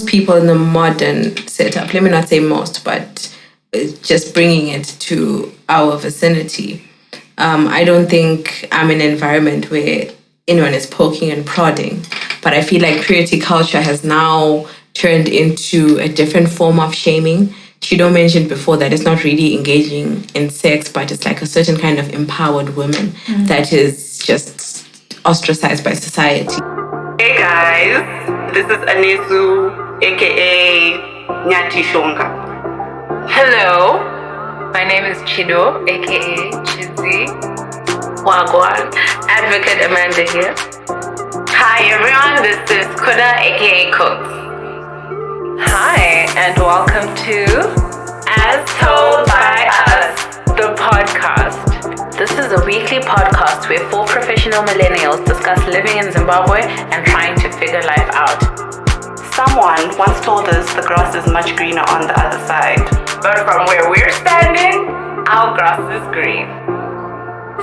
most people in the modern setup, let me not say most, but just bringing it to our vicinity, I don't think I'm in an environment where anyone is poking and prodding, but I feel like purity culture has now turned into a different form of shaming. Chido mentioned before that it's not really engaging in sex, but it's like a certain kind of empowered woman that is just ostracized by society. Hey guys, this is Anisu, aka Nyati Shonga. Hello, my name is Chido, aka Chizzy. Wagwan. Advocate Amanda here. Hi everyone, this is Kuda, aka Coates. Hi, and welcome to As Told by Us, the podcast. This is a weekly podcast where 4 professional millennials discuss living in Zimbabwe and trying to figure life out. Someone once told us the grass is much greener on the other side. But from where we're standing, our grass is green.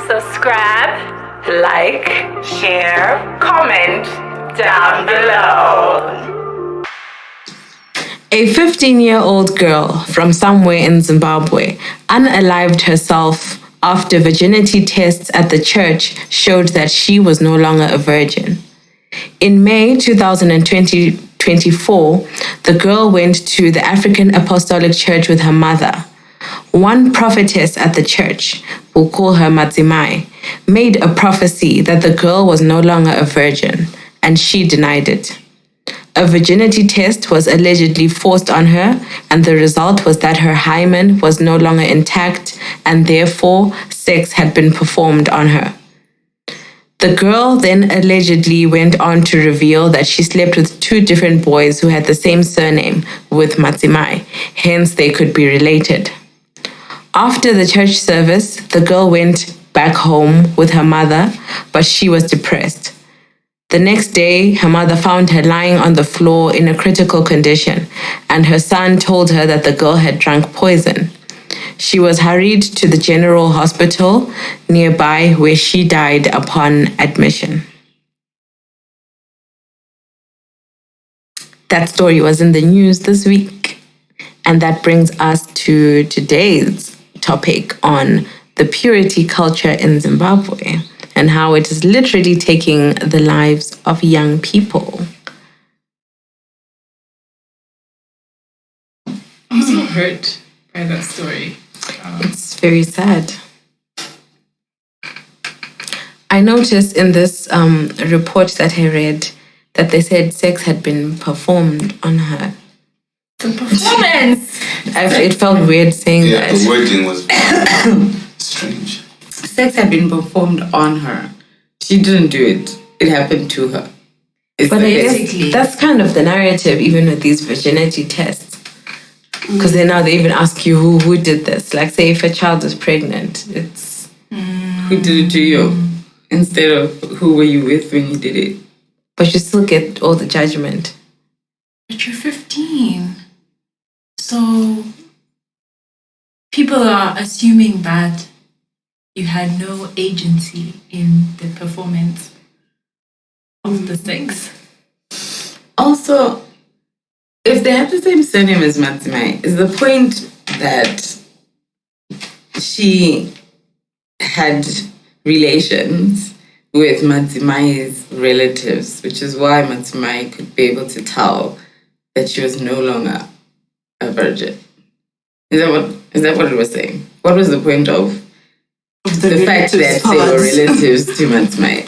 Subscribe, like, Share, comment down below. A 15-year-old girl from somewhere in Zimbabwe unalived herself after virginity tests at the church showed that she was no longer a virgin. In May 2024, the girl went to the African Apostolic Church with her mother. One prophetess at the church, we'll call her Madzimai, made a prophecy that the girl was no longer a virgin, and she denied it. A virginity test was allegedly forced on her, and the result was that her hymen was no longer intact, and therefore sex had been performed on her. The girl then allegedly went on to reveal that she slept with 2 different boys who had the same surname with Madzimai, hence they could be related. After the church service, the girl went back home with her mother, but she was depressed. The next day, her mother found her lying on the floor in a critical condition, and her son told her that the girl had drunk poison. She was hurried to the general hospital nearby, where she died upon admission. That story was in the news this week, and that brings us to today's topic on the purity culture in Zimbabwe and how it is literally taking the lives of young people. I'm so hurt by that story. It's very sad. I noticed in this report that I read that they said sex had been performed on her. The performance! It felt weird saying that. The wording was strange. Sex had been performed on her. She didn't do it. It happened to her. But I guess that's kind of the narrative, even with these virginity tests. Because then now they even ask you who did this. Like, say if a child is pregnant, it's... Who did it to you? Instead of who were you with when you did it? But you still get all the judgment. But you're 15. So people are assuming that you had no agency in the performance of the sex. Also, if they have the same surname as Madzimai, is the point that she had relations with Madzimai's relatives, which is why Madzimai could be able to tell that she was no longer a virgin? Is that what it was saying? What was the point of the fact that they were relatives to Madzimai?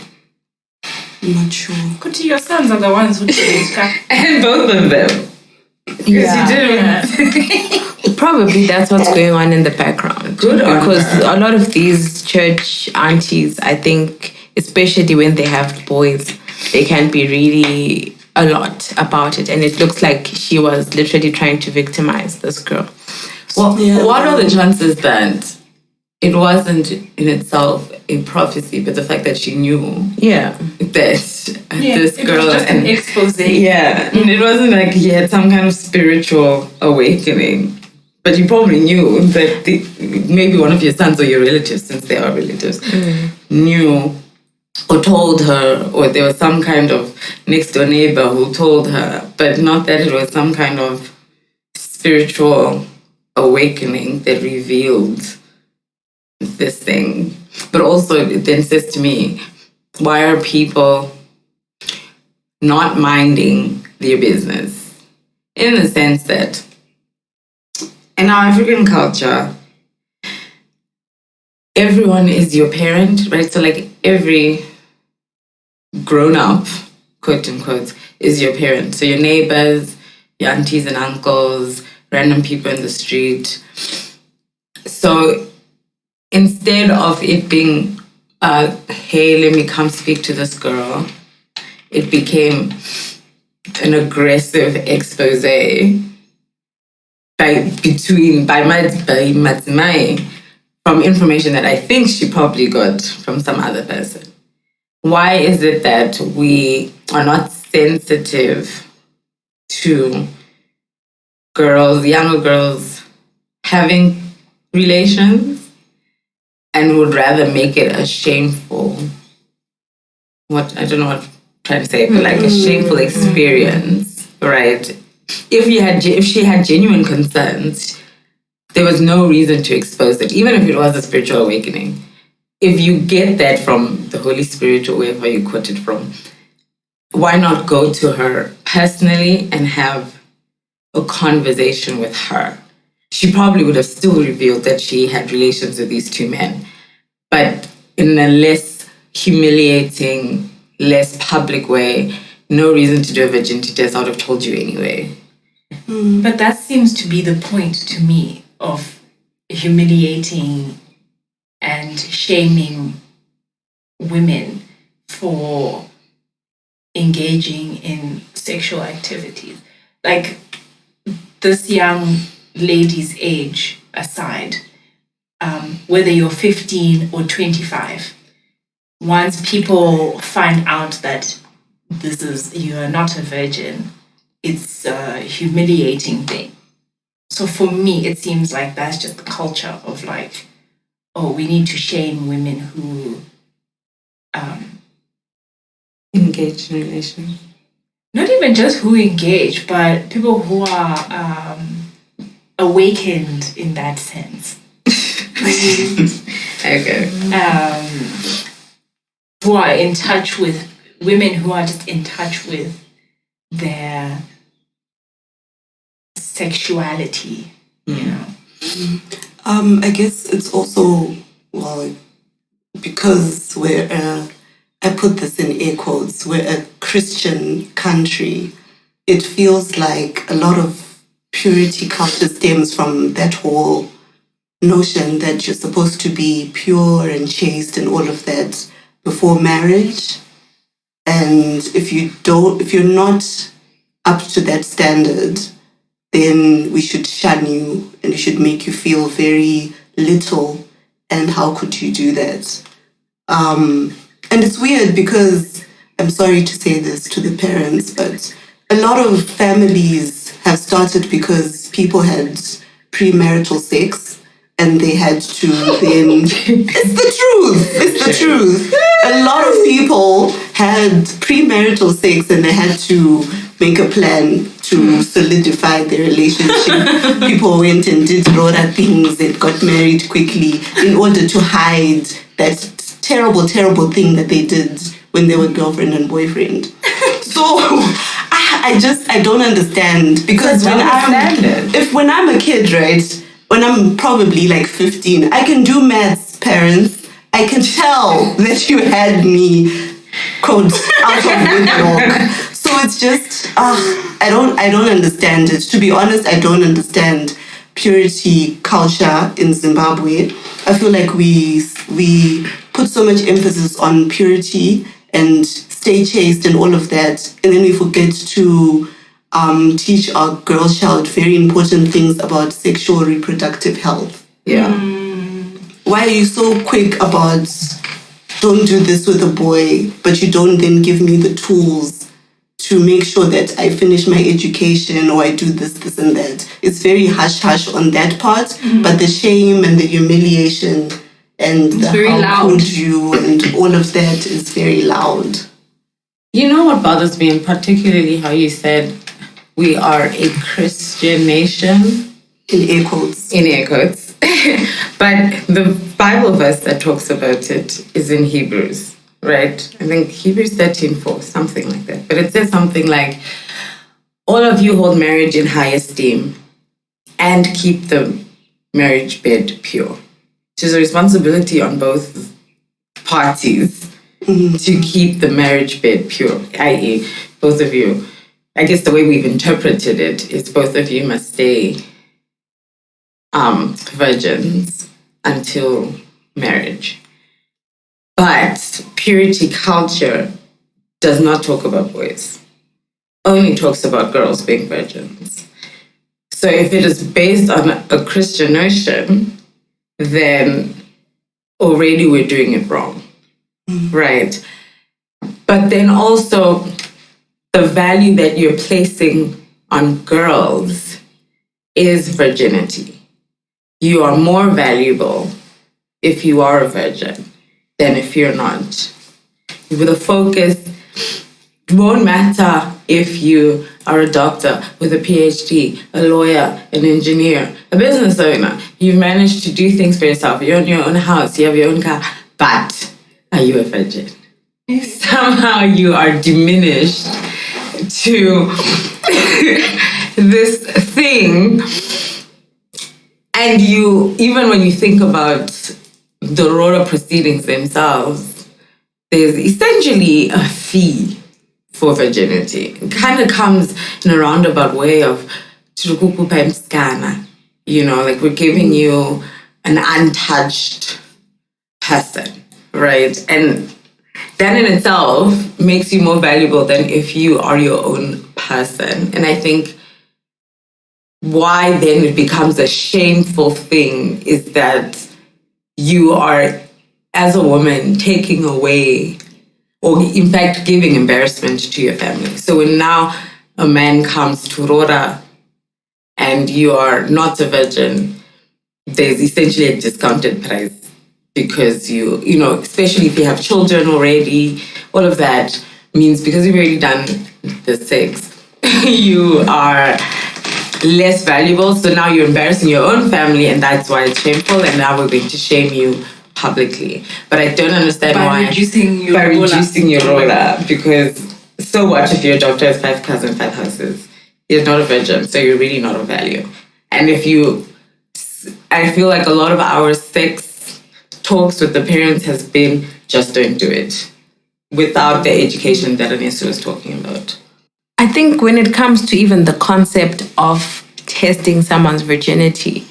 I'm not sure. Kuti, your sons are the ones who did it. And both of them. Yeah. You didn't. Probably that's what's going on in the background. Good on because her. a lot of these church aunties, I think, especially when they have boys, they can be really a lot about it. And it looks like she was literally trying to victimize this girl. Well, what are the chances that it wasn't in itself a prophecy, but the fact that she knew Yeah. that this girl... It was just an expose. Yeah, and it wasn't like he had some kind of spiritual awakening. But you probably knew that maybe one of your sons or your relatives, since they are relatives, knew or told her, or there was some kind of next door neighbor who told her, but not that it was some kind of spiritual awakening that revealed this thing. But also it then says to me, why are people not minding their business? In the sense that in our African culture, everyone is your parent, right? So like every grown-up, quote unquote, is your parent. So your neighbors, your aunties and uncles, random people in the street. So instead of it being, hey, let me come speak to this girl, it became an aggressive expose by Matimai from information that I think she probably got from some other person. Why is it that we are not sensitive to girls, younger girls, having relations and would rather make it a shameful, I don't know what I'm trying to say, but like a shameful experience, right? If she had genuine concerns, there was no reason to expose it, even if it was a spiritual awakening. If you get that from the Holy Spirit or wherever you quote it from, why not go to her personally and have a conversation with her? She probably would have still revealed that she had relations with these two men, but in a less humiliating, less public way. No reason to do a virginity test. I would have told you anyway. But that seems to be the point to me of humiliating and shaming women for engaging in sexual activities. Like, this young lady's age aside, whether you're 15 or 25, once people find out that you are not a virgin, it's a humiliating thing. So for me, it seems like that's just the culture of like, oh, we need to shame women who Engage in relations. not even just who engage, but people who are awakened in that sense. Okay. Who are in touch with women who are just in touch with their sexuality, you know. I guess it's also, because I put this in air quotes, we're a Christian country, it feels like a lot of purity culture stems from that whole notion that you're supposed to be pure and chaste and all of that before marriage. And if you're not up to that standard, then we should shun you and we should make you feel very little. And how could you do that? And it's weird because, I'm sorry to say this to the parents, but a lot of families have started because people had premarital sex and they had to then... It's the truth. A lot of people had premarital sex and they had to make a plan to solidify their relationship. People went and did Rora things and got married quickly in order to hide that terrible, terrible thing that they did when they were girlfriend and boyfriend. So I don't understand, because when I'm a kid, right, when I'm probably like 15, I can do maths, parents. I can tell that you had me, quote, out of wedlock. So it's just, I don't understand it. To be honest, I don't understand purity culture in Zimbabwe. I feel like we put so much emphasis on purity and stay chaste and all of that, and then we forget to teach our girl child very important things about sexual reproductive health. Yeah. Why are you so quick about don't do this with a boy, but you don't then give me the tools to make sure that I finish my education or I do this and that? It's very hush-hush on that part, but the shame and the humiliation and the very how loud. could you and all of that is very loud. You know what bothers me, and particularly how you said we are a Christian nation. In air quotes. In air quotes. But the Bible verse that talks about it is in Hebrews, right? I think Hebrews 13:4, something like that. But it says something like, all of you hold marriage in high esteem and keep the marriage bed pure. Which is a responsibility on both parties to keep the marriage bed pure, i.e., both of you. I guess the way we've interpreted it is both of you must stay virgins until marriage. But purity culture does not talk about boys, only talks about girls being virgins. So if it is based on a Christian notion, then already we're doing it wrong, right? But then also the value that you're placing on girls is virginity. You are more valuable if you are a virgin than if you're not. With a focus, it won't matter if you are a doctor with a PhD, a lawyer, an engineer, a business owner. You've managed to do things for yourself. You own your own house, you have your own car, but are you a virgin? Somehow you are diminished to this thing. And you, even when you think about the Aurora proceedings themselves, there's essentially a fee for virginity. It kind of comes in a roundabout way of, you know, like we're giving you an untouched person, right? And that in itself makes you more valuable than if you are your own person. And I think why then it becomes a shameful thing is that you are, as a woman, taking away, or in fact giving embarrassment to your family. So when now a man comes to Aurora and you are not a virgin, there's essentially a discounted price because you know, especially if you have children already, all of that means because you've already done the sex, you are less valuable. So now you're embarrassing your own family, and that's why it's shameful. And now we're going to shame you publicly. But I don't understand why. Reducing your by reducing your roller. Because so what if your doctor has 5 cars and 5 houses? You're not a virgin, so you're really not of value. And if you, I feel like a lot of our sex talks with the parents has been just don't do it, without the education that Anesu was talking about. I think when it comes to even the concept of testing someone's virginity,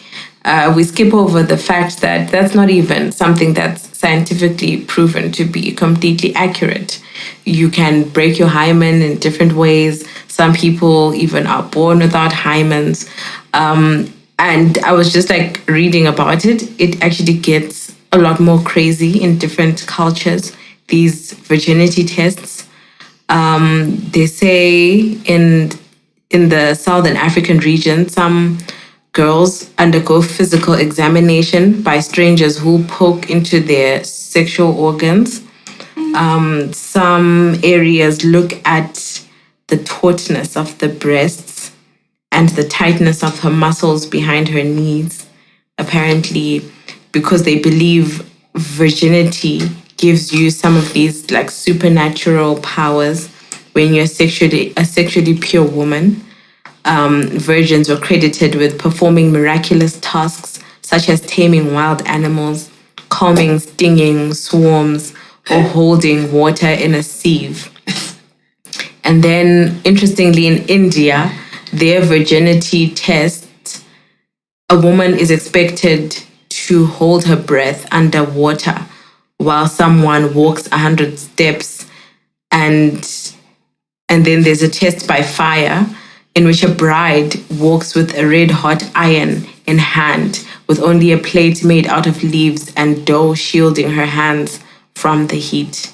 we skip over the fact that that's not even something that's scientifically proven to be completely accurate. You can break your hymen in different ways. Some people even are born without hymens. And I was just like reading about it. It actually gets a lot more crazy in different cultures, these virginity tests. They say in the Southern African region, some girls undergo physical examination by strangers who poke into their sexual organs. Some areas look at the tautness of the breasts and the tightness of her muscles behind her knees, apparently because they believe virginity gives you some of these like supernatural powers when you're a sexually pure woman. Virgins were credited with performing miraculous tasks such as taming wild animals, calming stinging swarms, or holding water in a sieve. And then, interestingly, in India, their virginity test, a woman is expected to hold her breath underwater while someone walks 100 steps, and then there's a test by fire in which a bride walks with a red-hot iron in hand with only a plate made out of leaves and dough shielding her hands from the heat.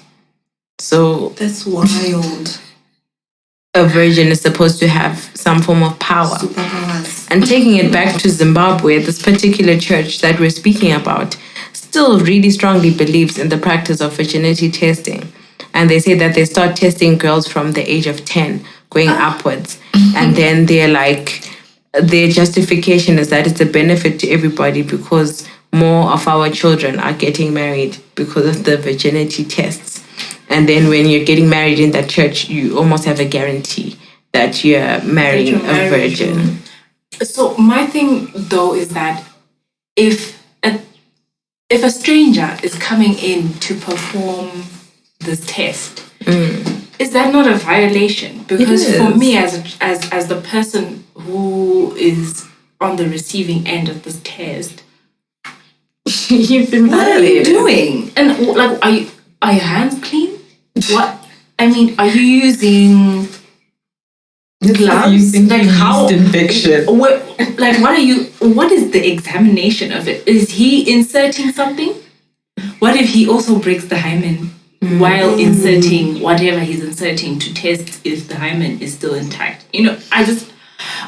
So That's wild. a virgin is supposed to have some form of power. Superpowers. And taking it back to Zimbabwe, this particular church that we're speaking about still really strongly believes in the practice of virginity testing. And they say that they start testing girls from the age of 10 going upwards. And then they're like, their justification is that it's a benefit to everybody because more of our children are getting married because of the virginity tests. And then when you're getting married in that church, you almost have a guarantee that you're marrying a virgin. So my thing though is that if a stranger is coming in to perform this test, is that not a violation? Because for me, as the person who is on the receiving end of this test, You've been what are you violated. doing? And like, are your hands clean? What I mean, are you using gloves? Using Like how? yeast infection. What is the examination of it? Is he inserting something? What if he also breaks the hymen while inserting whatever he's inserting to test if the hymen is still intact?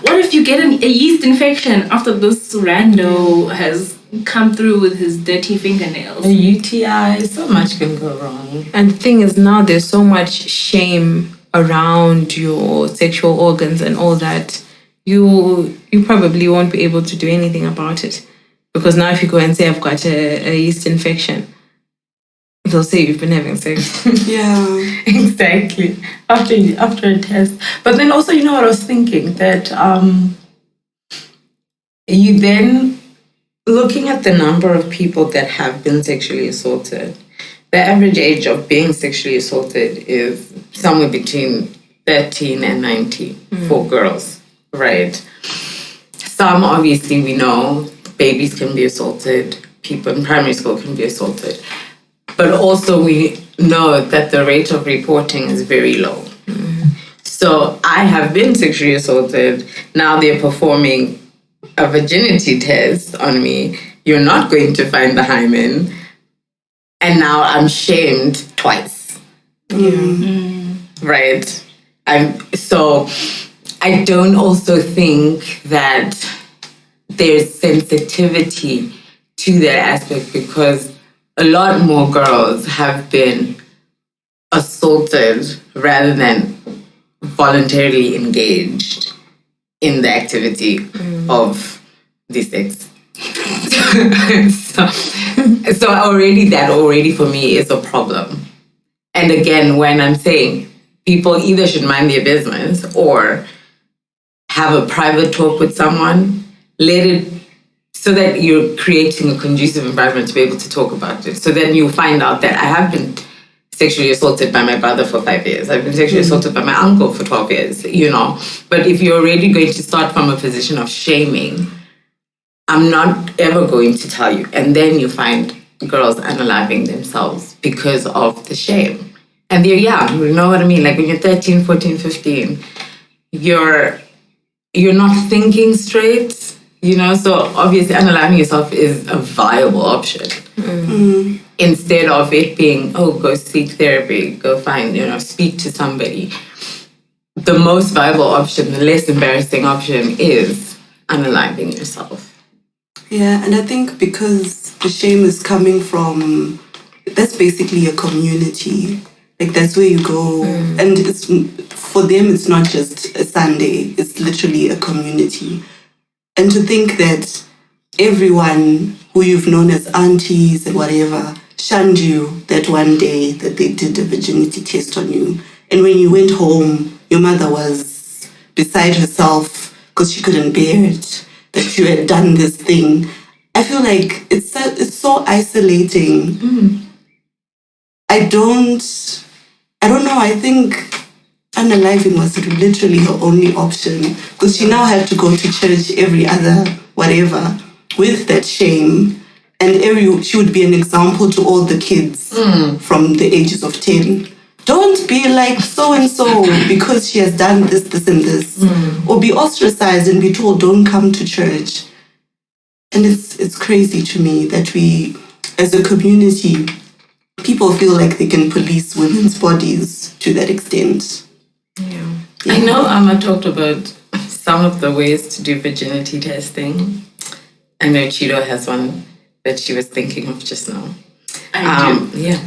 What if you get a yeast infection after this rando has come through with his dirty fingernails? A UTI, so much can go wrong. And the thing is, now there's so much shame around your sexual organs and all that. You probably won't be able to do anything about it. Because now if you go and say, I've got a yeast infection, they'll say you've been having sex. Yeah. Exactly. After a test. But then also, you know what I was thinking? That you then, looking at the number of people that have been sexually assaulted, the average age of being sexually assaulted is somewhere between 13 and 19 for girls, right? Some, obviously, we know babies can be assaulted, people in primary school can be assaulted. But also we know that the rate of reporting is very low. So I have been sexually assaulted. Now they're performing a virginity test on me. You're not going to find the hymen. And now I'm shamed twice. Right? So I don't also think that there's sensitivity to that aspect because a lot more girls have been assaulted rather than voluntarily engaged in the activity of the sex. so already for me is a problem. And again, when I'm saying people either should mind their business or have a private talk with someone, let it, so that you're creating a conducive environment to be able to talk about it. So then you find out that I have been sexually assaulted by my brother for 5 years. I've been sexually assaulted by my uncle for 12 years, But if you're already going to start from a position of shaming, I'm not ever going to tell you. And then you find girls unaliving themselves because of the shame. And they're young, you know what I mean? Like when you're 13, 14, 15, you're not thinking straight, So obviously unaliving yourself is a viable option. Instead of it being, go seek therapy, go find, speak to somebody. The most viable option, the less embarrassing option is unaliving yourself. Yeah, and I think because the shame is coming from, that's basically a community. Like that's where you go. And it's for them, it's not just a Sunday. It's literally a community. And to think that everyone who you've known as aunties and whatever shunned you that one day that they did a virginity test on you. And when you went home, your mother was beside herself because she couldn't bear it, that you had done this thing. I feel like it's so isolating. I don't know. I think unaliving was literally her only option because she now had to go to church every other whatever with that shame, and she would be an example to all the kids from the ages of 10. Don't be like so and so because she has done this, this, and this, or be ostracized and be told don't come to church. And it's crazy to me that we, as a community, people feel like they can police women's bodies to that extent. Yeah. I know Amma talked about some of the ways to do virginity testing. I know Chido has one. that she was thinking of just now. I do. Yeah.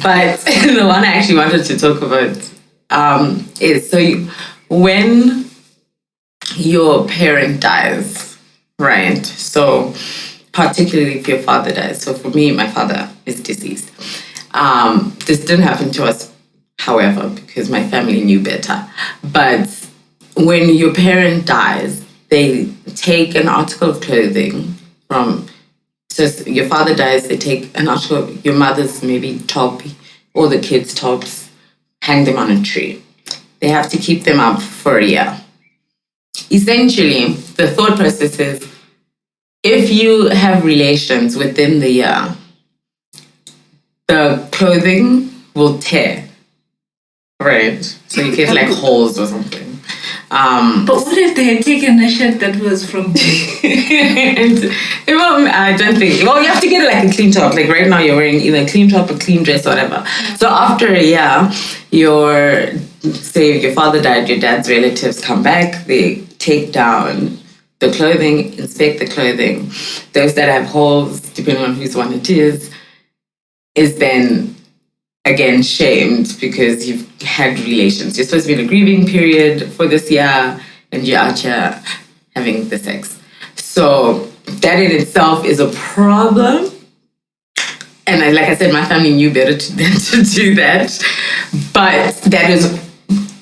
But the one I actually wanted to talk about is when your parent dies, right? So particularly if your father dies. So for me, my father is deceased. This didn't happen to us, however, because my family knew better. But when your parent dies, they take an article of clothing from, so your father dies, they take an article of your mother's maybe top or the kids' tops, hang them on a tree. They have to keep them up for a year. Essentially, the thought process is, if you have relations within the year, the clothing will tear, right? So you get like holes or something. But what if they had taken a shirt that was from I don't think. Well, you have to get like a clean top. Like right now, you're wearing either a clean top, a clean dress, or whatever. So after a year, say your father died, your dad's relatives come back, they take down the clothing, inspect the clothing. Those that have holes, depending on whose one it is then again shamed because you've had relations. You're supposed to be in a grieving period for this year and you're out here having the sex. So that in itself is a problem. And like I said, my family knew better than to do that. But that is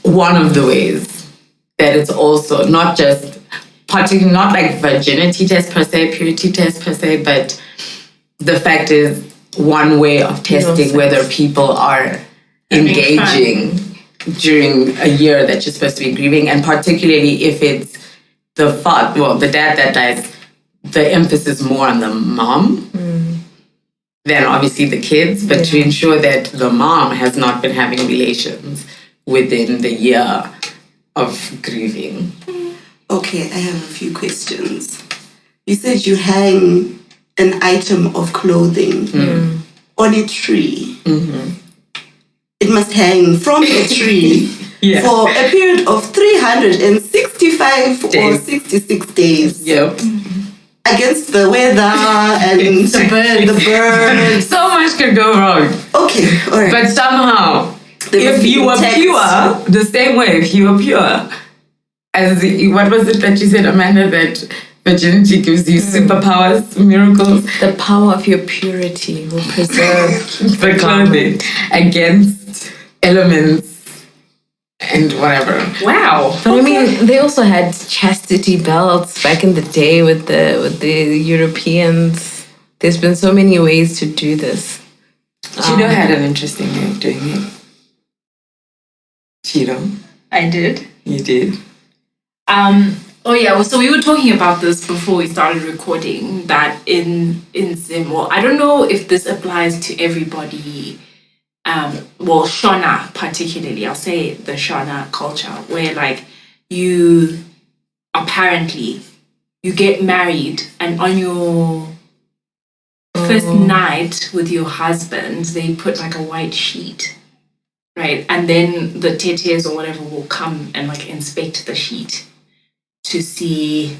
one of the ways that it's also not just, particularly not like virginity test per se, purity test per se, but the fact is one way of testing whether people are engaging during a year that you're supposed to be grieving, and particularly if it's the dad that dies, the emphasis more on the mom than obviously the kids, but to ensure that the mom has not been having relations within the year of grieving. Okay, I have a few questions. You said you hang an item of clothing on a tree. It must hang from a tree for a period of 365 or 66 days. Yep. Against the weather and the birds. So much could go wrong. Okay, all right. But somehow, if you were pure, the same way, if you were pure, what was it that you said, Amanda, that virginity gives you superpowers, miracles? The power of your purity will preserve the clothing against elements and whatever. Wow. But I mean, they also had chastity belts back in the day with the Europeans. There's been so many ways to do this. Cheeto had an interesting way of doing it. Cheeto. I did. You did. Oh yeah, so we were talking about this before we started recording, that in Zim, well, I don't know if this applies to everybody, Shona particularly, I'll say the Shona culture, where like you get married and on your first night with your husband, they put like a white sheet, right? And then the tetes or whatever will come and like inspect the sheet to see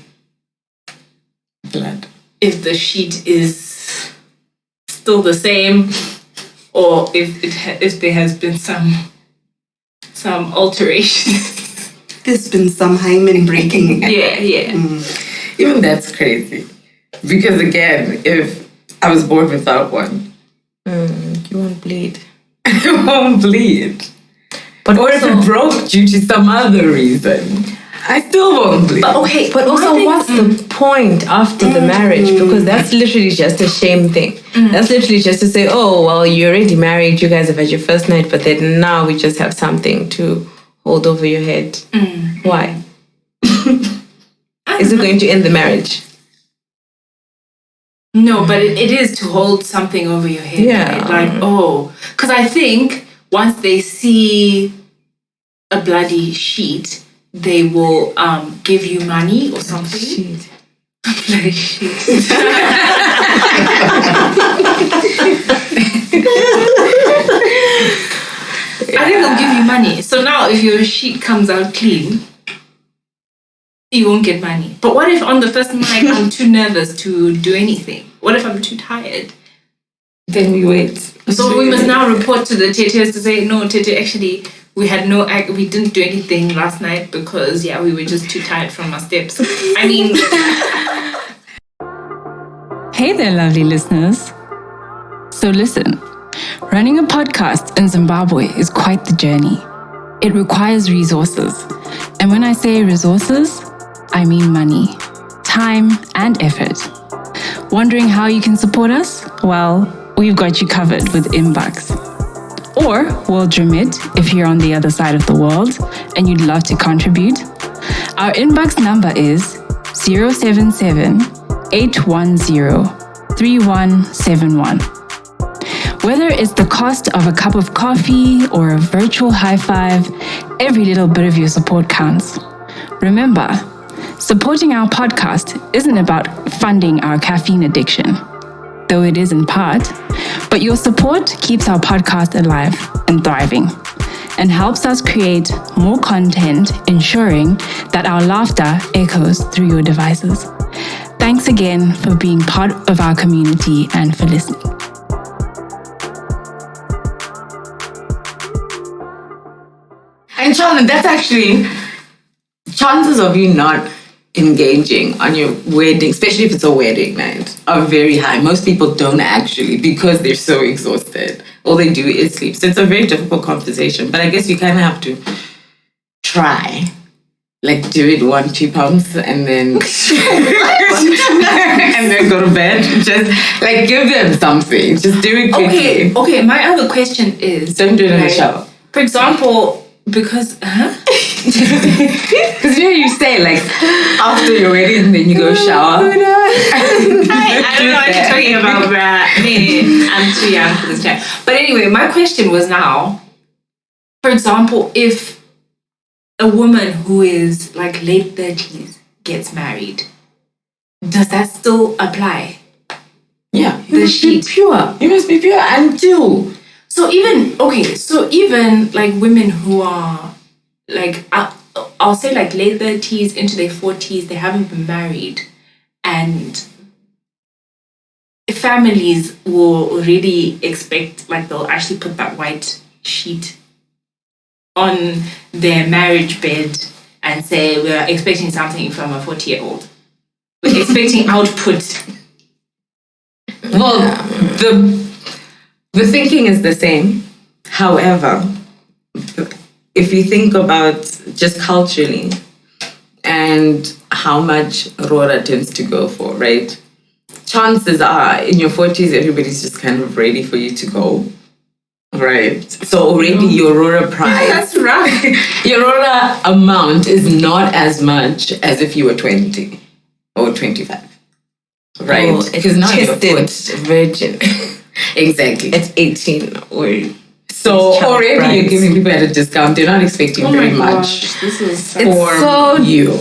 Blood. if the sheet is still the same or if there has been some alterations. There's been some hymen breaking. Yeah. Even that's crazy. Because again, if I was born without one, You won't bleed. it won't bleed. But Or if it broke due to some other reason, I still won't bleed. But also, what's the point after the marriage? Because that's literally just a shame thing. That's literally just to say, oh, well, you're already married, you guys have had your first night, but then now we just have something to hold over your head. Why? Is it going to end the marriage? No, but it is to hold something over your head. Yeah. Right? Like, because I think once they see a bloody sheet, they will give you money or something. Shit. Bloody sheet. I think they'll give you money. So now if your sheet comes out clean, you won't get money. But what if on the first night I'm too nervous to do anything? What if I'm too tired? Then we wait. So we must now report to the tetes to say, no, Tete, actually, we didn't do anything last night because, we were just too tired from our steps. I mean... Hey there, lovely listeners. So listen, running a podcast in Zimbabwe is quite the journey. It requires resources. And when I say resources, I mean money, time, and effort. Wondering how you can support us? Well, we've got you covered with Inbox. Or World Remit if you're on the other side of the world and you'd love to contribute. Our Inbox number is 077-810-3171. Whether it's the cost of a cup of coffee or a virtual high five, every little bit of your support counts. Remember, supporting our podcast isn't about funding our caffeine addiction, though it is in part, but your support keeps our podcast alive and thriving and helps us create more content, ensuring that our laughter echoes through your devices. Thanks again for being part of our community and for listening. And Charlotte, that's actually chances of you not engaging on your wedding, especially if it's a wedding night, are very high. Most people don't actually because they're so exhausted. All they do is sleep. So it's a very difficult conversation. But I guess you kind of have to try. Like do it 1-2 pumps and then and then go to bed. Just like give them something. Just do it quickly. Okay, my other question is... Don't do it in the shower. For example, because... Because you say like after your wedding then you go shower. I don't know what you're talking about, bruh. I'm too young for this chat. But anyway, my question was now, for example, if a woman who is like late 30s gets married, does that still apply? Yeah. You must be pure. You must be pure until. So even like women who are like, I'll say like late 30s into their 40s, they haven't been married, and families will really expect, like they'll actually put that white sheet on their marriage bed and say, we're expecting something from a 40-year-old. We're expecting output. Well, the thinking is the same. However, if you think about just culturally and how much Rora tends to go for, right? Chances are in your 40s, everybody's just kind of ready for you to go. Right. So already your Rora price. That's right. Your Rora amount is not as much as if you were 20 or 25. Right? Oh, because now you're virgin. Exactly. It's 18 or... So already you're giving people at a discount. They're not expecting very much This is for so you.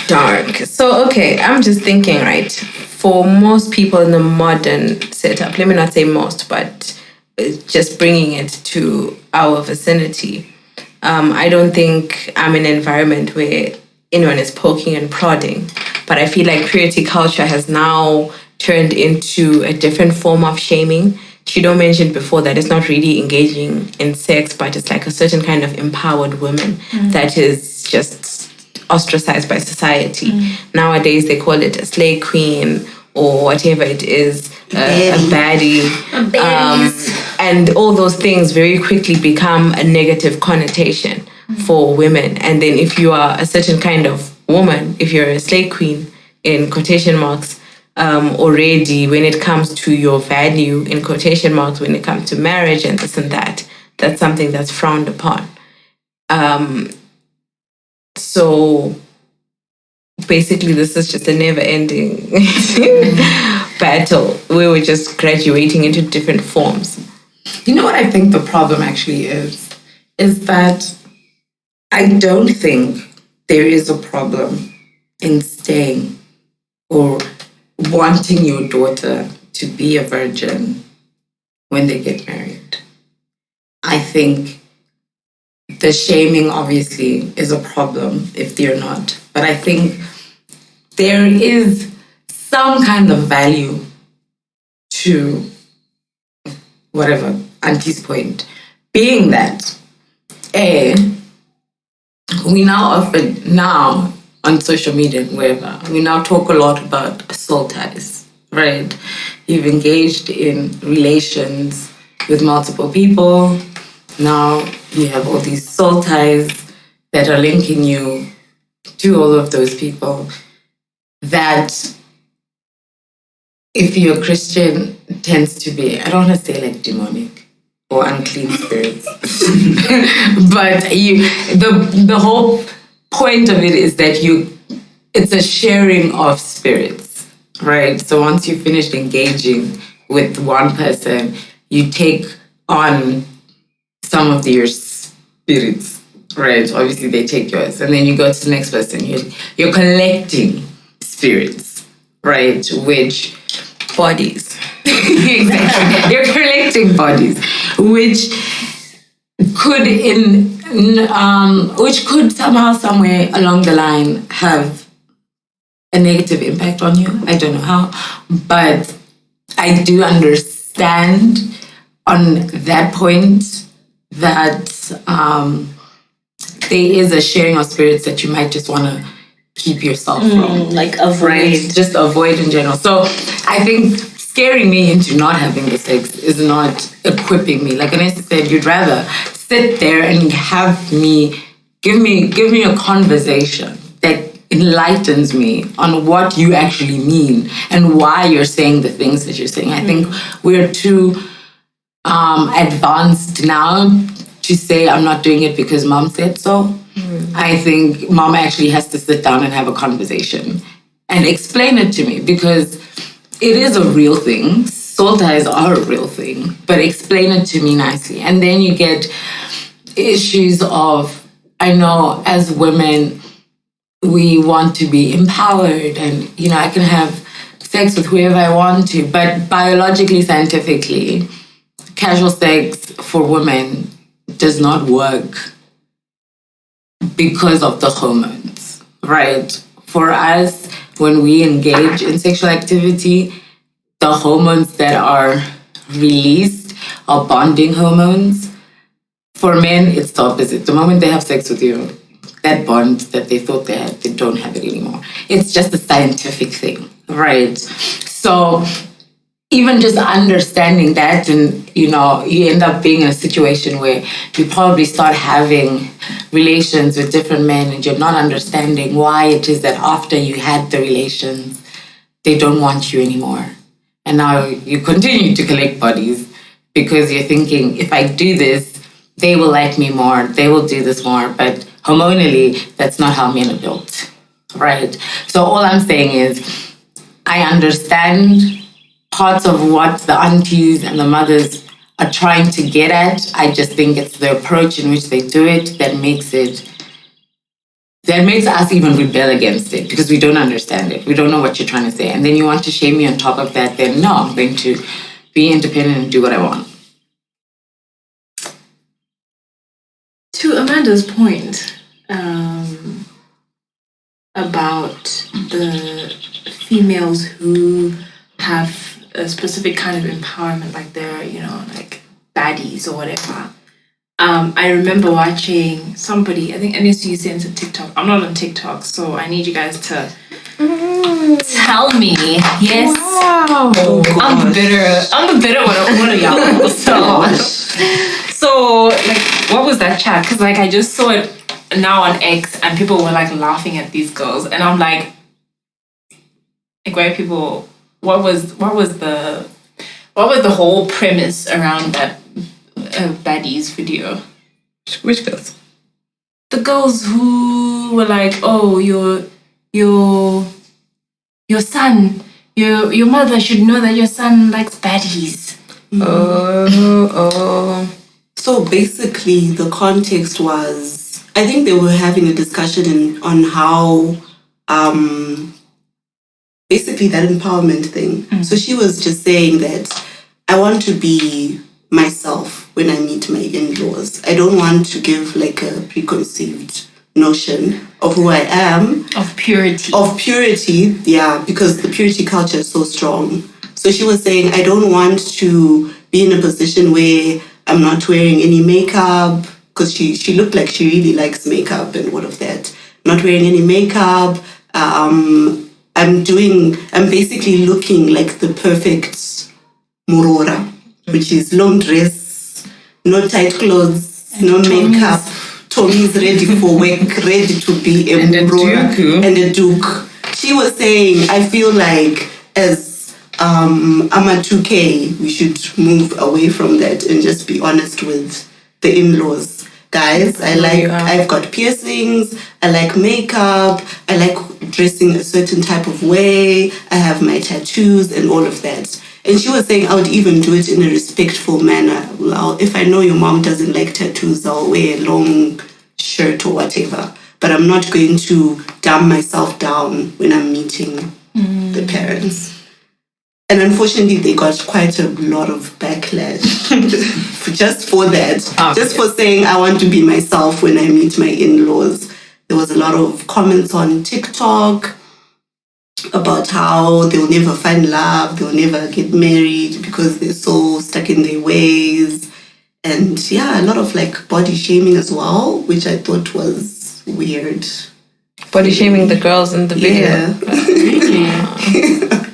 dark. So, okay, I'm just thinking, right? For most people in the modern setup, let me not say most, but just bringing it to our vicinity, I don't think I'm in an environment where anyone is poking and prodding. But I feel like purity culture has now turned into a different form of shaming. Chido mentioned before that it's not really engaging in sex, but it's like a certain kind of empowered woman that is just ostracized by society. Nowadays, they call it a slay queen or whatever it is, a baddie. And all those things very quickly become a negative connotation for women. And then if you are a certain kind of woman, if you're a slay queen, in quotation marks, already when it comes to your value, in quotation marks, when it comes to marriage and this and that, that's something that's frowned upon. So basically this is just a never-ending battle where we're just graduating into different forms. You know what I think the problem actually is that I don't think there is a problem in staying or wanting your daughter to be a virgin when they get married. I think the shaming obviously is a problem if they're not. But I think there is some kind of value to whatever Auntie's point, being that we now on social media and wherever, we now talk a lot about soul ties, right? You've engaged in relations with multiple people. Now you have all these soul ties that are linking you to all of those people that, if you're Christian, tends to be, I don't want to say like demonic or unclean spirits, but the whole point of it is that it's a sharing of spirits, right? So once you finished engaging with one person, you take on some of your spirits, right? Obviously they take yours, and then you go to the next person. You're collecting spirits, right? Which bodies. Exactly. You're collecting bodies, which could somehow, somewhere along the line, have a negative impact on you. I don't know how, but I do understand on that point that there is a sharing of spirits that you might just want to keep yourself from. Like avoid. Right? Just avoid in general. So I think scaring me into not having the sex is not equipping me. Like Anessa said, you'd rather sit there and have me, give me a conversation that enlightens me on what you actually mean and why you're saying the things that you're saying. I think we're too advanced now to say I'm not doing it because mom said so. I think mom actually has to sit down and have a conversation and explain it to me, because it is a real thing. Soul ties are a real thing, but explain it to me nicely. And then you get issues of, I know as women, we want to be empowered and, I can have sex with whoever I want to, but biologically, scientifically, casual sex for women does not work because of the hormones, right? For us, when we engage in sexual activity, the hormones that are released are bonding hormones. For men, it's the opposite. The moment they have sex with you, that bond that they thought they had, they don't have it anymore. It's just a scientific thing, right? So even just understanding that, and you end up being in a situation where you probably start having relations with different men and you're not understanding why it is that after you had the relations, they don't want you anymore. And now you continue to collect bodies because you're thinking, if I do this, they will like me more, they will do this more. But hormonally, that's not how men are built, right? So all I'm saying is, I understand parts of what the aunties and the mothers are trying to get at. I just think it's the approach in which they do it that makes us even rebel against it, because we don't understand it. We don't know what you're trying to say. And then you want to shame me on top of that, then no, I'm going to be independent and do what I want. To Amanda's point about the females who have a specific kind of empowerment, like they're, like baddies or whatever. I remember watching somebody, I think NSU sent a TikTok. I'm not on TikTok, so I need you guys to tell me. Yes. Wow. I'm the bitter one of y'all. So like, what was that chat? Because like, I just saw it now on X and people were like laughing at these girls. And I'm like white people, what was the whole premise around that baddies video? Which girls? The girls who were like, oh, your son, your mother should know that your son likes baddies. So basically, the context was, I think they were having a discussion on how, basically that empowerment thing. Mm-hmm. So she was just saying that I want to be myself when I meet my in-laws. I don't want to give like a preconceived notion of who I am. Of purity. Of purity, yeah, because the purity culture is so strong. So she was saying, I don't want to be in a position where I'm not wearing any makeup, because she looked like she really likes makeup and all of that. Not wearing any makeup. I'm basically looking like the perfect Murora, which is long dress, no tight clothes, and no makeup. Tommy's ready for work, ready to be a Murora and a duke. She was saying, I feel like as I'm a 2K, we should move away from that and just be honest with the in-laws. Guys, I've got piercings, I like makeup, I like dressing a certain type of way, I have my tattoos and all of that. And she was saying I would even do it in a respectful manner. Well, if I know your mom doesn't like tattoos, I'll wear a long shirt or whatever. But I'm not going to dumb myself down when I'm meeting the parents. And unfortunately, they got quite a lot of backlash just for that. Just for saying I want to be myself when I meet my in-laws. There was a lot of comments on TikTok about how they'll never find love, they'll never get married because they're so stuck in their ways. And yeah, a lot of like body shaming as well, which I thought was weird. Body shaming the girls in the video. Yeah.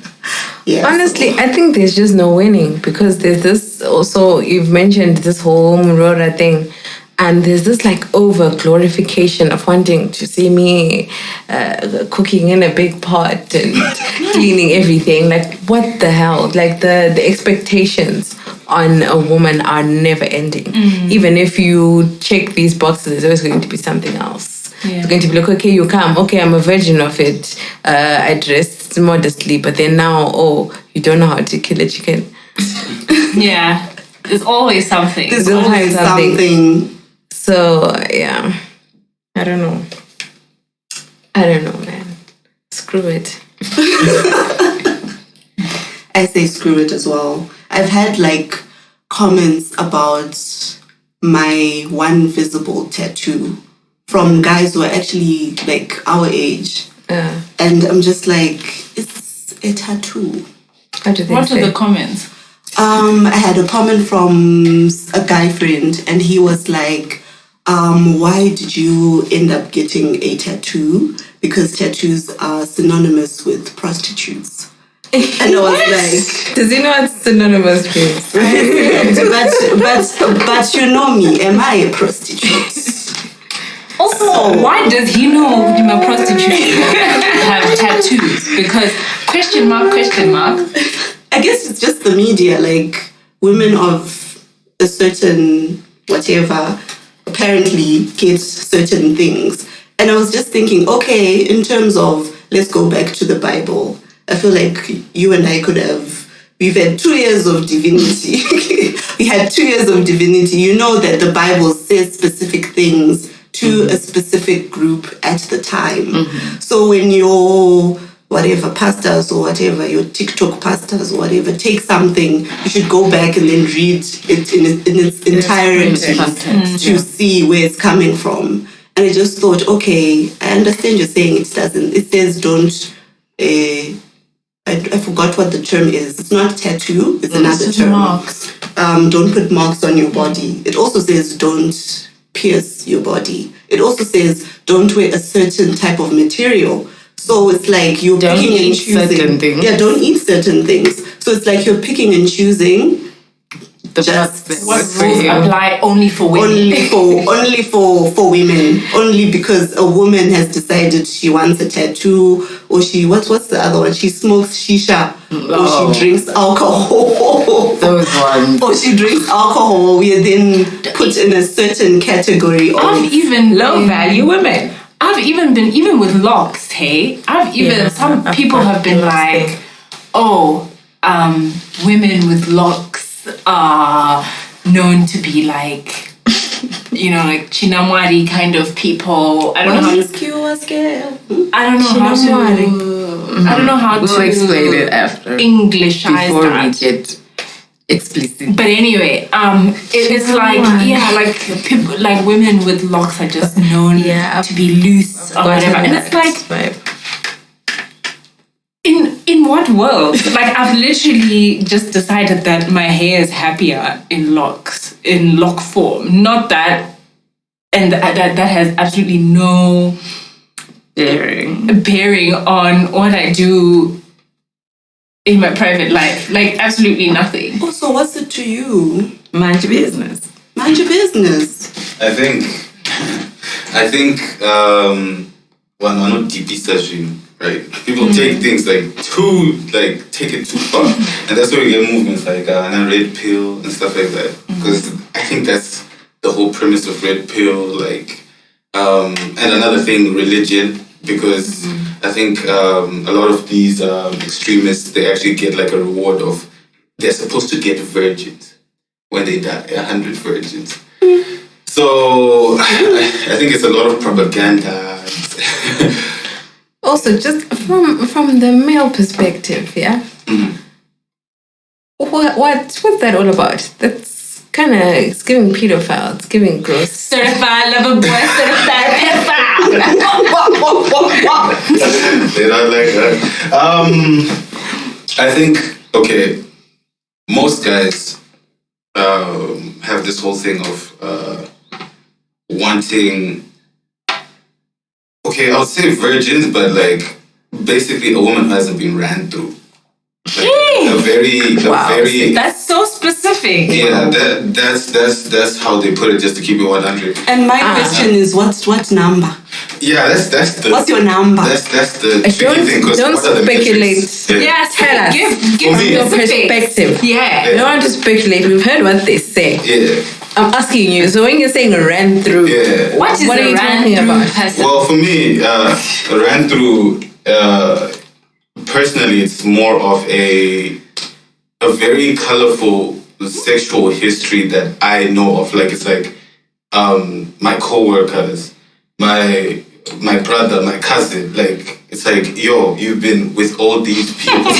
Yeah, honestly, I think there's just no winning, because there's this also, you've mentioned this whole Murora thing, and there's this like over glorification of wanting to see me cooking in a big pot and cleaning everything. Like, what the hell? Like the expectations on a woman are never ending. Even if you check these boxes, there's always going to be something else. Yeah. It's going to be like, okay, you come. Okay, I'm a virgin of it. I dressed modestly, but then now, oh, you don't know how to kill a chicken. Yeah. There's always something. There's always something. So, yeah. I don't know, man. Screw it. I say screw it as well. I've had like comments about my one visible tattoo from guys who are actually like our age. And I'm just like, it's a tattoo. What are the comments? I had a comment from a guy friend, and he was like, why did you end up getting a tattoo? Because tattoos are synonymous with prostitutes. And I was like, does he know what synonymous means? but you know me, am I a prostitute? Also, why does he know I'm a prostitute have tattoos? Because question mark. I guess it's just the media, like women of a certain whatever apparently get certain things. And I was just thinking, okay, in terms of, let's go back to the Bible. I feel like you and I we've had 2 years of divinity. We had 2 years of divinity. You know that the Bible says specific things to a specific group at the time. So when your whatever pastors or whatever, your TikTok pastors or whatever, take something, you should go back and then read it in its entirety to see where it's coming from. And I just thought, okay, I understand you're saying it says don't, I forgot what the term is. It's not tattoo, it's another term. Marks. Don't put marks on your body. It also says don't pierce your body. It also says don't wear a certain type of material. So it's like you're picking and choosing. Certain things. Yeah, don't eat certain things. So it's like you're picking and choosing. What rules apply only for women? Only for women. Only because a woman has decided she wants a tattoo, or what's the other one? She smokes shisha, or she drinks alcohol. Those ones. Or she drinks alcohol. We are then put in a certain category of low value women. I've even been with locks, hey? Some people have been like, women with locks are known to be like, like Chinamwari kind of people. I don't know how to We'll explain it after. Englishize Before that. we get explicit. But anyway, it's like like people, like women with locks are just known to be loose or whatever, and it's like. In what world? Like, I've literally just decided that my hair is happier in locks, in lock form. Not that, and that has absolutely no bearing on what I do in my private life. Like, absolutely nothing. Also, what's it to you? Mind your business. Mind your business. I think, well, I'm not deep researching, right? People take things take it too far. And that's where we get movements like a red pill and stuff like that. Because I think that's the whole premise of red pill, like, and another thing, religion, because I think a lot of these extremists, they actually get like a reward of, they're supposed to get virgins when they die, 100 virgins. So I think it's a lot of propaganda. Also, just from the male perspective, what's that all about? That's kind of, it's giving pedophile, it's giving gross. Certified lover boy, certified pedophile. They're not like that. I think, okay, most guys have this whole thing of wanting, okay, I would say virgins, but like basically a woman who hasn't been ran through. Like, a very That's so specific. Yeah, that's how they put it, just to keep it 100. And my question is, what number? Yeah, that's the. What's your number? That's the tricky thing. Don't speculate. Tell us. Give me, your perspective. Yeah. Don't want to speculate. We've heard what they say. Yeah. I'm asking you. So when you're saying ran through, what are you talking about? Well, for me, ran through. Personally, it's more of a very colorful sexual history that I know of. Like, it's like my co-workers, my brother, my cousin. Like, it's like, yo, you've been with all these people.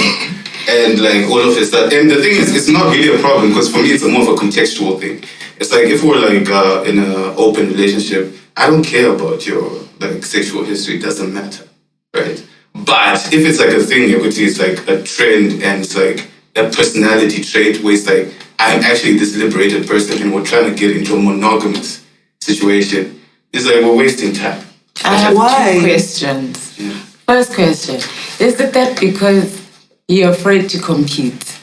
And like all of it. And the thing is, it's not really a problem, because for me, it's more of a contextual thing. It's like, if we're like in an open relationship, I don't care about your like sexual history. It doesn't matter, right? But if it's like a thing, it's like a trend and it's like a personality trait where it's like, I'm actually this liberated person and we're trying to get into a monogamous situation, it's like we're wasting time. I have Why? 2 questions. Yeah. First question, is it that because you're afraid to compete?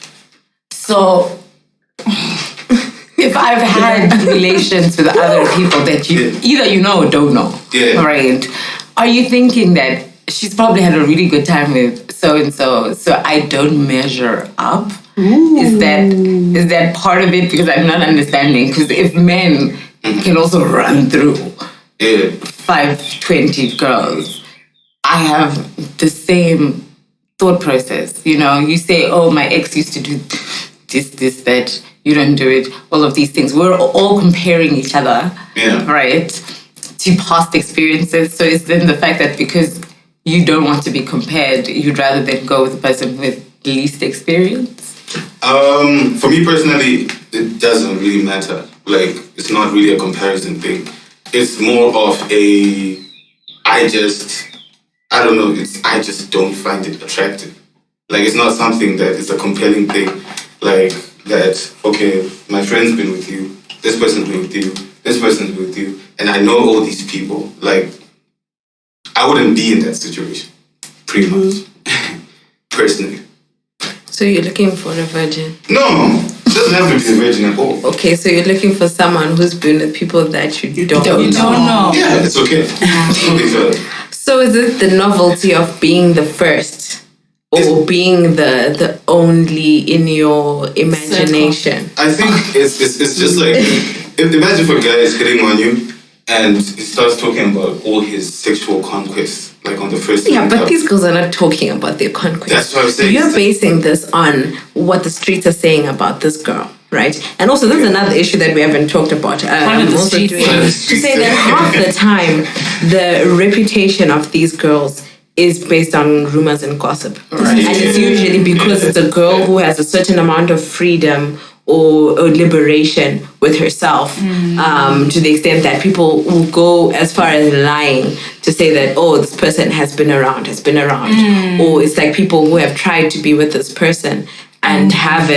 So, if I've had relations with other people that you either you know or don't know, right? Are you thinking that she's probably had a really good time with so-and-so, so I don't measure up? Is that part of it? Because I'm not understanding. Because if men can also run through 520 girls, I have the same thought process. You know, you say, oh, my ex used to do this, that, you don't do it, all of these things. We're all comparing each other, right, to past experiences. So it's then the fact that because you don't want to be compared, you'd rather than go with the person with least experience? For me personally, it doesn't really matter. Like, it's not really a comparison thing. It's more of I just don't find it attractive. Like, it's not something that is a compelling thing. Like, that, okay, my friend's been with you, this person's been with you, this person's been with you, and I know all these people. Like, I wouldn't be in that situation, pretty much, personally. So you're looking for a virgin? No, it doesn't have to be a virgin at all. Okay, so you're looking for someone who's been with people that you don't know. Yeah, it's okay. So is it the novelty of being the first? Or being the only in your imagination? I think it's just like, imagine if a guy is hitting on you and he starts talking about all his sexual conquests, like on the first Yeah, but these girls are not talking about their conquest. That's what I'm saying. You're basing this on what the streets are saying about this girl, right? And also, there's another issue that we haven't talked about. To say that half the time, the reputation of these girls is based on rumors and gossip. Right. And it's usually because it's a girl who has a certain amount of freedom or liberation with herself, to the extent that people will go as far as lying to say that, oh, this person has been around, or it's like people who have tried to be with this person and have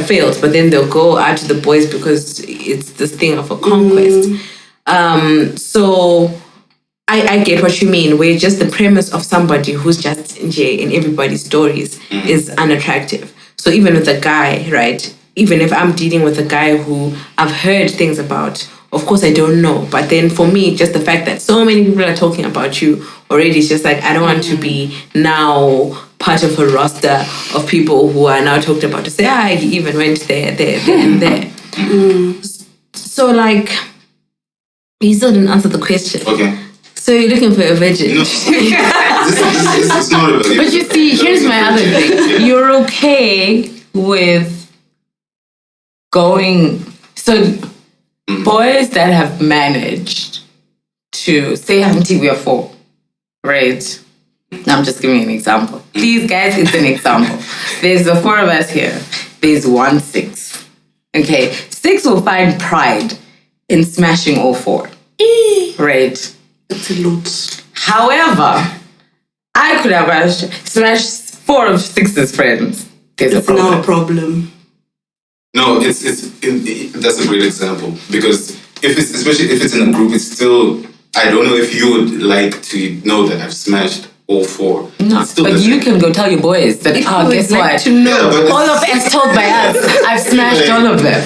failed, but then they'll go out to the boys because it's this thing of a conquest. So I get what you mean, where just the premise of somebody who's just in everybody's stories is unattractive. So even with a guy, right? Even if I'm dealing with a guy who I've heard things about, of course I don't know. But then for me, just the fact that so many people are talking about you already is just like, I don't want to be now part of a roster of people who are now talked about to say, he even went there, and there. So like, you still didn't answer the question. Okay. So you're looking for a virgin. No. It's not about it. But you see, here's my other thing. You're okay with going... So boys that have managed to... Say, Auntie, we are 4, right? I'm just giving you an example. These guys, it's an example. There's the 4 of us here. There's 1 6. Okay? 6 will find pride in smashing all 4. Right? It's a lot. However, I could have smashed 4 of 6's friends. There's a problem. No problem. No, that's a great example, because especially if it's in a group, it's still, I don't know if you would like to know that I've smashed all 4. No, but you can go tell your boys that, guess what? All of as told by us, I've smashed all of them.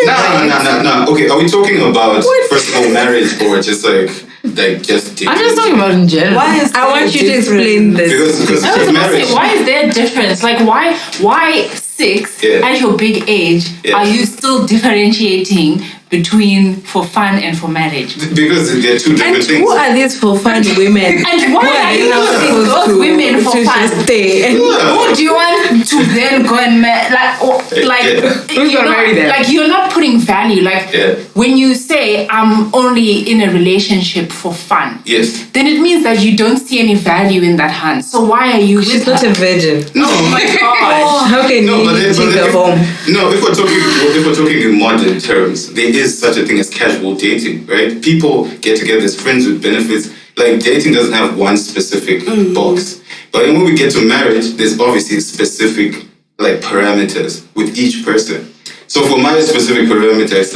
No. Okay, are we talking about personal marriage or just just dating? I'm just talking about in general. I want you to explain this. Because I was gonna marriage. say, why is there a difference? Like, why 6 at your big age are you still differentiating between for fun and for marriage? Because they're 2 different things. Who are these for fun women? And why are you using those women for fun? Who do you want to then go and marry? Who's gonna marry them? Like, you're not putting value. Like, when you say I'm only in a relationship for fun, then it means that you don't see any value in that hand. So why are you? She's not a virgin. No. Oh my gosh. How can you take her home? No, if we're talking in modern terms, there is such a thing as casual dating, right? People get together as friends with benefits. Like, dating doesn't have one specific box. But then when we get to marriage, there's obviously specific parameters with each person. So for my specific parameters,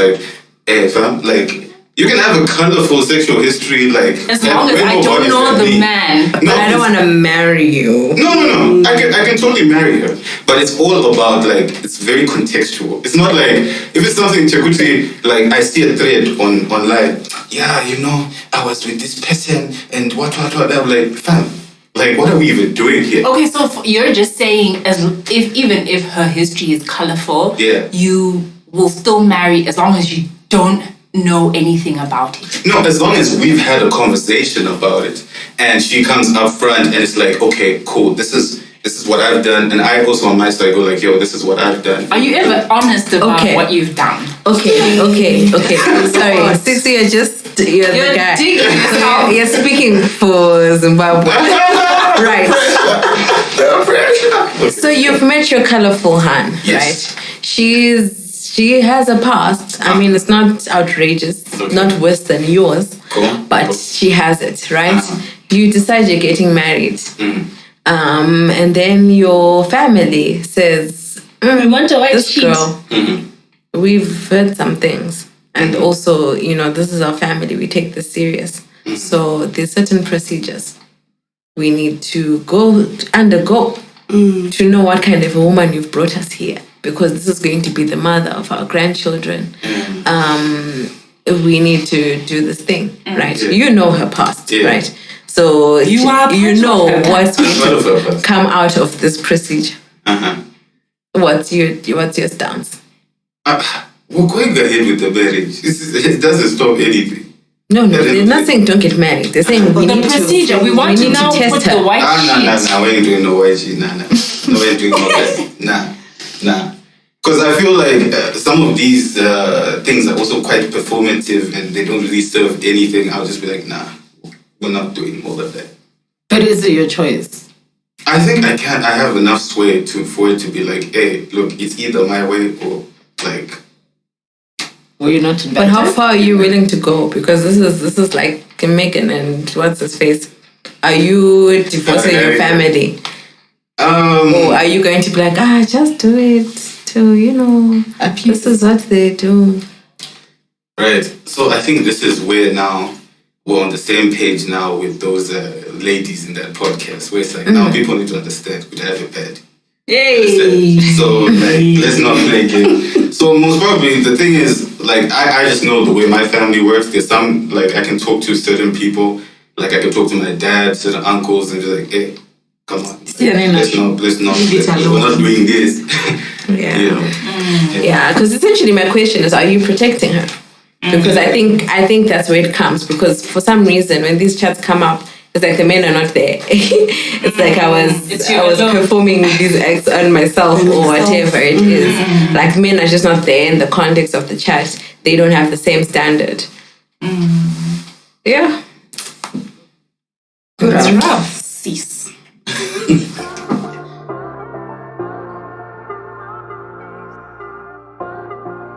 you can have a colorful sexual history, as long as I don't know the man. But I don't want to marry you. No. I can totally marry her. But it's all about, it's very contextual. It's not if it's something Chekuti, I see a thread online. Yeah, I was with this person and what. I'm like, fam, what are we even doing here? Okay, so you're just saying, even if her history is colorful, you will still marry as long as you don't know anything about it. No, as long as we've had a conversation about it and she comes up front and it's like, okay, cool, this is what I've done, and I also on my side go yo, this is what I've done. Are you ever honest about what you've done? Okay. Sorry, Sixty, you're the guy. You're speaking for Zimbabwe. Right. So you've met your colorful Han, right? She has a past. I mean, it's not outrageous, not worse than yours, but she has it, right? You decide you're getting married. And then your family says, we want a white this sheet. girl, we've heard some things. And also, this is our family. We take this serious. So there's certain procedures we need to undergo to know what kind of a woman you've brought us here. Because this is going to be the mother of our grandchildren. We need to do this thing, right? You know her past, right? So you know what's going to come out of this procedure. What's your stance? We're going ahead with the marriage. It doesn't stop anything. No, they're not saying don't get married. They're saying we need procedure. We want to now put the white sheet. Nah, we ain't doing no white sheet. Nah. No, we ain't doing no white sheet. Nah. Because I feel some of these things are also quite performative and they don't really serve anything. I'll just be like, nah, we're not doing all of that. But is it your choice? I think I can. I have enough sway for it to be like, hey, look, it's either my way or like. Were you not invited? But how far are you willing to go? Because this is like Megan and what's his face. Are you divorcing your family? Or are you going to be like, just do it to, this is what they do. Right. So I think this is where now we're on the same page now with those ladies in that podcast, where it's like, now people need to understand we have it bad. Yay! So, like, let's not play game. So, most probably, the thing is, like, I just know the way my family works. There's some, like, I can talk to certain people. Like, I can talk to my dad, certain uncles, and just like, hey, come on. Like, let's not, we're not doing this. Yeah, because essentially my question is, are you protecting her? Because I think that's where it comes. Because for some reason, when these chats come up, it's like the men are not there. It's like I was performing these acts on myself or whatever it is. Like men are just not there in the context of the chat. They don't have the same standard. Yeah. Good rough, sis.